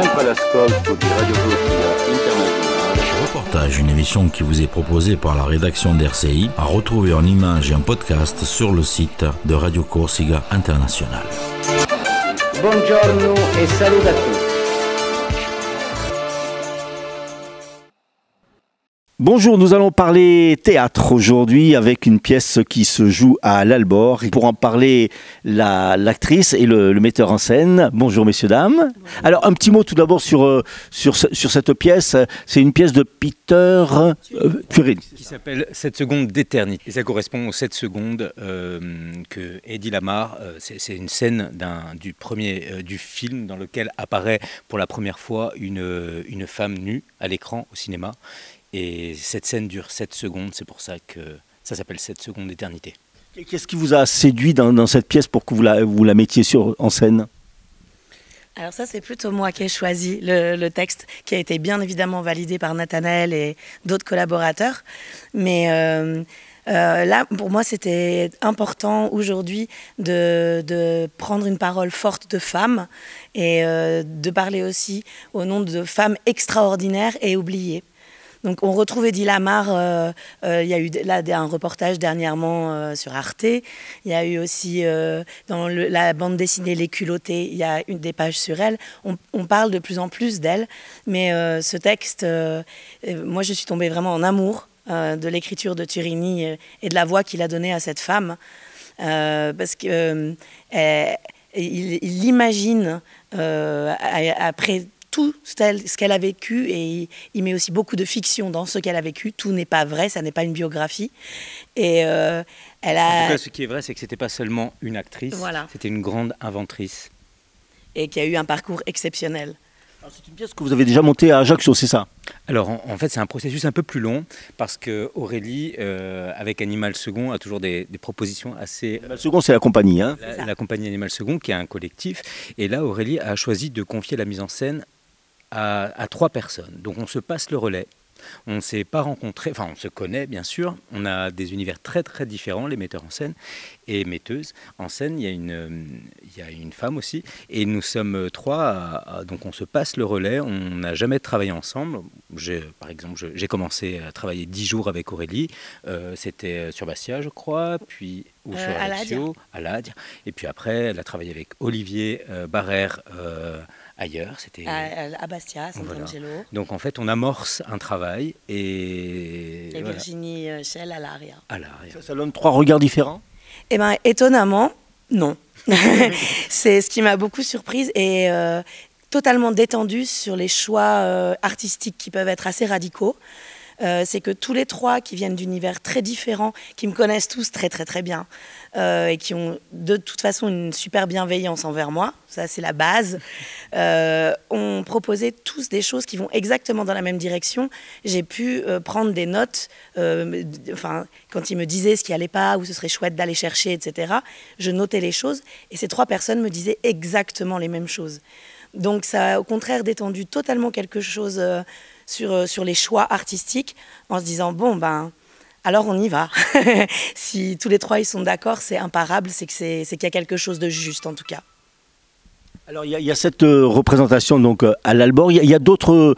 sempre all'ascolto di Radio Corsica Internazionale. Reportage, une émission qui vous est proposée par la rédaction d'RCI, à retrouver en images et en podcast sur le site de Radio Corsica Internazionale. Buongiorno e saluto a tutti. Bonjour, nous allons parler théâtre aujourd'hui avec une pièce qui se joue à l'Albor. Pour en parler, l'actrice et le metteur en scène. Bonjour messieurs, dames. Bonjour. Alors un petit mot tout d'abord sur cette pièce. C'est une pièce de Peter Turini. Qui s'appelle 7 secondes d'éternité. Et ça correspond aux 7 secondes que Eddie Lamar, c'est une scène du film dans lequel apparaît pour la première fois une femme nue à l'écran au cinéma. Et cette scène dure 7 secondes, c'est pour ça que ça s'appelle 7 secondes d'éternité. Qu'est-ce qui vous a séduit dans cette pièce pour que vous la mettiez en scène ? Alors ça, c'est plutôt moi qui ai choisi le texte, qui a été bien évidemment validé par Nathanaël et d'autres collaborateurs. Mais là, pour moi, c'était important aujourd'hui de prendre une parole forte de femmes et de parler aussi au nom de femmes extraordinaires et oubliées. Donc on retrouve Eddie Lamar, il y a eu là un reportage dernièrement sur Arte, il y a eu aussi dans la bande dessinée Les Culottés, il y a des pages sur elle, on parle de plus en plus d'elle, mais ce texte, moi je suis tombée vraiment en amour de l'écriture de Turini et de la voix qu'il a donnée à cette femme, parce qu'il imagine après tout ce qu'elle a vécu, et il met aussi beaucoup de fiction dans ce qu'elle a vécu. Tout n'est pas vrai, ça n'est pas une biographie. Et elle a... En tout cas, ce qui est vrai, c'est que c'était pas seulement une actrice, voilà. C'était une grande inventrice. Et qui a eu un parcours exceptionnel. C'est une pièce que vous avez déjà montée à Ajaccio, c'est ça ? Alors en fait c'est un processus un peu plus long parce que Aurélie avec Animal Second a toujours des propositions assez... Animal Second c'est la compagnie, hein ? La compagnie Animal Second qui est un collectif, et là Aurélie a choisi de confier la mise en scène à 3 personnes. Donc on se passe le relais. On ne s'est pas rencontrés, enfin on se connaît bien sûr, on a des univers très très différents, les metteurs en scène et metteuses en scène, il y a une femme aussi, et nous sommes 3, donc on se passe le relais, on n'a jamais travaillé ensemble. Par exemple, j'ai commencé à travailler 10 jours avec Aurélie, c'était sur Bastia je crois, puis ou sur Ajaccio, à l'Adia, et puis après elle a travaillé avec Olivier Barrère, ailleurs, c'était à Bastia, Sant'Angelo. Voilà. Donc en fait, on amorce un travail et voilà. Virginie Schell à l'Aria. Ça donne 3 regards différents ? Eh bien, étonnamment, non. C'est ce qui m'a beaucoup surprise et totalement détendue sur les choix artistiques qui peuvent être assez radicaux. C'est que tous les 3 qui viennent d'univers très différents, qui me connaissent tous très très très bien et qui ont de toute façon une super bienveillance envers moi, ça c'est la base, ont proposé tous des choses qui vont exactement dans la même direction. J'ai pu prendre des notes, quand ils me disaient ce qui allait pas, où ce serait chouette d'aller chercher, etc. Je notais les choses et ces 3 personnes me disaient exactement les mêmes choses. Donc ça a au contraire détendu totalement quelque chose sur les choix artistiques, en se disant bon ben alors on y va. Si tous les 3 ils sont d'accord, c'est imparable, c'est qu'il y a quelque chose de juste en tout cas. Alors il y a cette représentation donc à l'Albor, il y a d'autres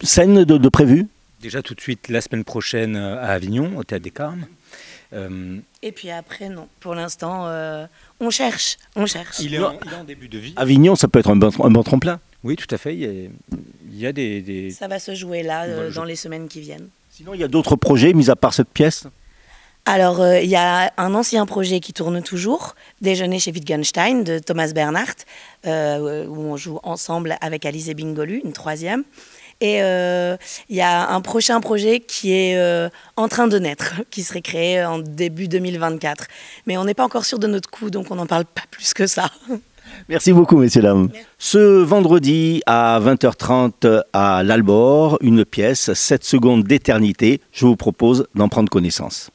scènes de prévues ? Déjà tout de suite la semaine prochaine à Avignon, au Théâtre des Carmes. Et puis après, non. Pour l'instant, on cherche. Il est en début de vie. Avignon, ça peut être un bon tremplin. Oui, tout à fait. Il y a des... Ça va se jouer là, dans les semaines qui viennent. Sinon, il y a d'autres projets, mis à part cette pièce ? Alors, il y a un ancien projet qui tourne toujours, Déjeuner chez Wittgenstein, de Thomas Bernhardt, où on joue ensemble avec Alizé Bingolu, une 3e. Et il y a un prochain projet qui est en train de naître, qui serait créé en début 2024. Mais on n'est pas encore sûr de notre coup, donc on n'en parle pas plus que ça. Merci beaucoup, messieurs, dames. Ce vendredi à 20h30 à l'Albor, une pièce, 7 secondes d'éternité. Je vous propose d'en prendre connaissance.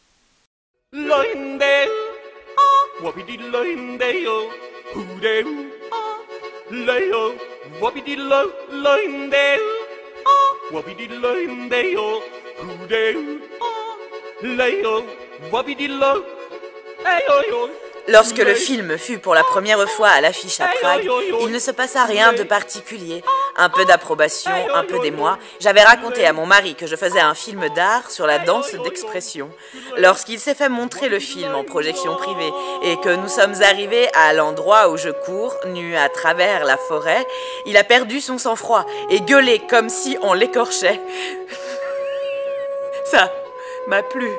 Lorsque le film fut pour la première fois à l'affiche à Prague, il ne se passa rien de particulier. Un peu d'approbation, un peu d'émoi. J'avais raconté à mon mari que je faisais un film d'art sur la danse d'expression. Lorsqu'il s'est fait montrer le film en projection privée et que nous sommes arrivés à l'endroit où je cours, nu à travers la forêt, il a perdu son sang-froid et gueulé comme si on l'écorchait. Ça m'a plu.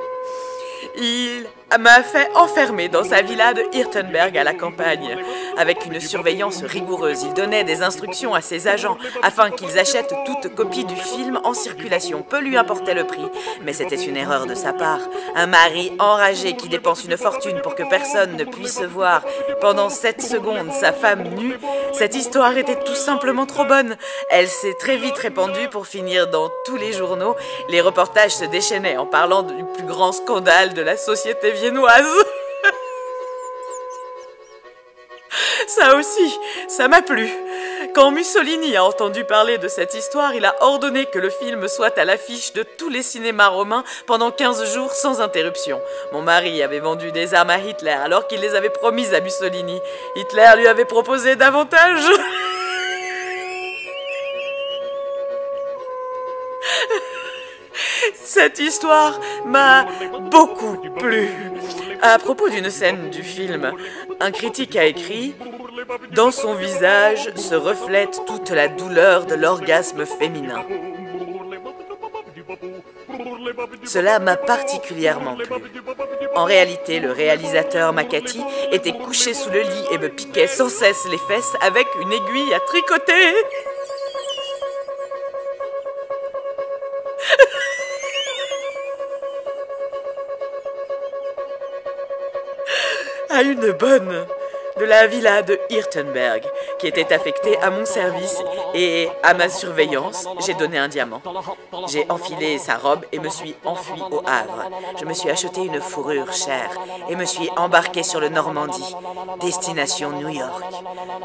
Il m'a fait enfermer dans sa villa de Hirtenberg à la campagne. Avec une surveillance rigoureuse, il donnait des instructions à ses agents afin qu'ils achètent toute copie du film en circulation. Peu lui importait le prix, mais c'était une erreur de sa part. Un mari enragé qui dépense une fortune pour que personne ne puisse voir pendant 7 secondes sa femme nue. Cette histoire était tout simplement trop bonne. Elle s'est très vite répandue pour finir dans tous les journaux. Les reportages se déchaînaient en parlant du plus grand scandale de la société viennoise. Ça aussi, ça m'a plu. Quand Mussolini a entendu parler de cette histoire, il a ordonné que le film soit à l'affiche de tous les cinémas romains pendant 15 jours sans interruption. Mon mari avait vendu des armes à Hitler alors qu'il les avait promises à Mussolini. Hitler lui avait proposé davantage. Cette histoire m'a beaucoup plu. À propos d'une scène du film, un critique a écrit « Dans son visage se reflète toute la douleur de l'orgasme féminin ». Cela m'a particulièrement plu. En réalité, le réalisateur Makati était couché sous le lit et me piquait sans cesse les fesses avec une aiguille à tricoter. À une bonne de la villa de Hirtenberg, qui était affectée à mon service et à ma surveillance, j'ai donné un diamant. J'ai enfilé sa robe et me suis enfui au Havre. Je me suis acheté une fourrure chère et me suis embarqué sur le Normandie, destination New York.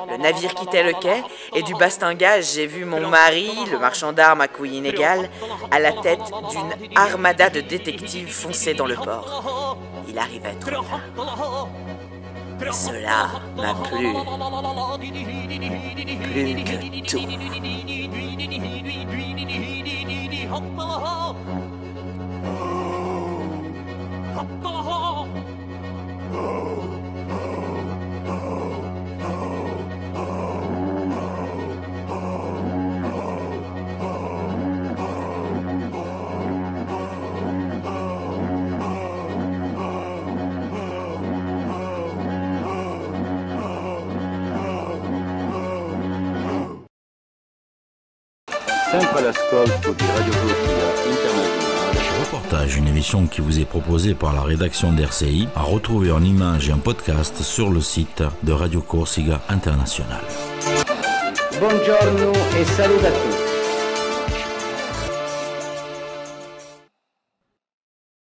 Le navire quittait le quai et du bastingage, j'ai vu mon mari, le marchand d'armes à couilles inégales, à la tête d'une armada de détectives foncer dans le port. Il arrivait trop tard. Cela m'a plu, plus que tout. Sempre all'ascolto di Radio Corsica Internazionale. Reportage, une émission qui vous est proposée par la rédaction d'RCI, à retrouver en images et en podcast sur le site de Radio Corsica International. Buongiorno e saluto a tutti.